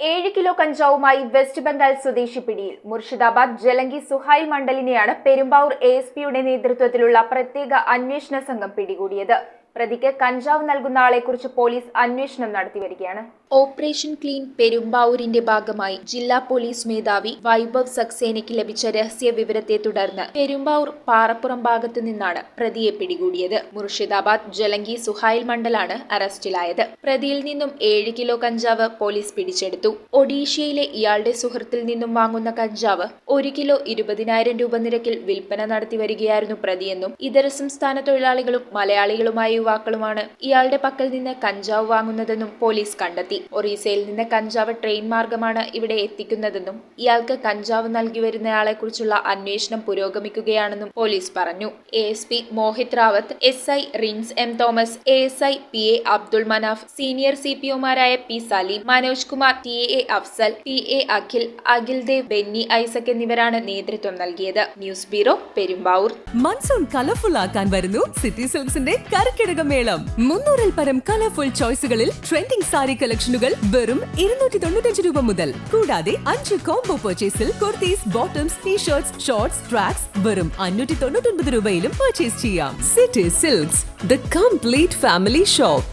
7 kilo കഞ്ചാവുമായി west Bengal സ്വദേശി പിടിയിൽ. മുർഷിദാബാദ് ജലങ്കി സുഹൈൽ മണ്ഡലിനെയാണ് പെരുമ്പാവൂർ എഎസ്പിയുടെ നേതൃത്വത്തിലുള്ള പ്രത്യേക അന്വേഷണ സംഘം പിടികൂടിയത്. പ്രതിക്ക് കഞ്ചാവ് നൽകുന്ന ആളെക്കുറിച്ച് പോലീസ് അന്വേഷണം നടത്തിവരികയാണ്. ഓപ്പറേഷൻ ക്ലീൻ പെരുമ്പാവൂരിന്റെ ഭാഗമായി ജില്ലാ പോലീസ് മേധാവി വൈഭവ് സക്സേനയ്ക്ക് ലഭിച്ച രഹസ്യ വിവരത്തെ തുടർന്ന് പെരുമ്പാവൂർ പാറപ്പുറം ഭാഗത്തു നിന്നാണ് പ്രതിയെ പിടികൂടിയത്. മുർഷിദാബാദ് ജലങ്കി സുഹൈൽ മണ്ഡലാണ് അറസ്റ്റിലായത്. പ്രതിയിൽ നിന്നും 7 കിലോ കഞ്ചാവ് പോലീസ് പിടിച്ചെടുത്തു. ഒഡീഷയിലെ ഇയാളുടെ സുഹൃത്തിൽ നിന്നും വാങ്ങുന്ന കഞ്ചാവ് 1 കിലോ 20,000 രൂപ നിരക്കിൽ വിൽപ്പന നടത്തി വരികയായിരുന്നു പ്രതിയെന്നും ഇതര സംസ്ഥാന തൊഴിലാളികളും മലയാളികളുമായ യുവാക്കളുമാണ് ഇയാളുടെ പക്കൽ നിന്ന് കഞ്ചാവ് വാങ്ങുന്നതെന്നും പോലീസ് കണ്ടെത്തി. ഒറീസയിൽ നിന്ന് കഞ്ചാവ് ട്രെയിൻ മാർഗമാണ് ഇവിടെ എത്തിക്കുന്നതെന്നും ഇയാൾക്ക് കഞ്ചാവ് നൽകി വരുന്നയാളെ കുറിച്ചുള്ള അന്വേഷണം പുരോഗമിക്കുകയാണെന്നും പോലീസ് പറഞ്ഞു. ASP Mohit Rawat, SI Rins M Thomas, ASI PA Abdul Manaf, senior CPOമാരായ P Saleem, Manoj Kumar, TA Afsal, PA Akhil Dev, Benny Isaac എന്നിവരാണ് നേതൃത്വം നൽകിയത്. News bureau, Perumbavoor. Monsoon colourful ആക്കാൻ വരുന്നു സിറ്റി സിൽക്സിന്റെ കരക്കിടക മേളം. 300-ൽ പരം കളർഫുൾ ചോയ്സുകളിൽ ട്രെൻഡിംഗ് സാരി കളക്ഷനുകൾ വെറും 295 രൂപ മുതൽ. കൂടാതെ 5 കോംബോ പർച്ചേസിൽ kurtis, bottoms, t-shirts, shorts, tracks വെറും 599 രൂപയിലും പർച്ചേസ് ചെയ്യാം. City silks, the complete family shop.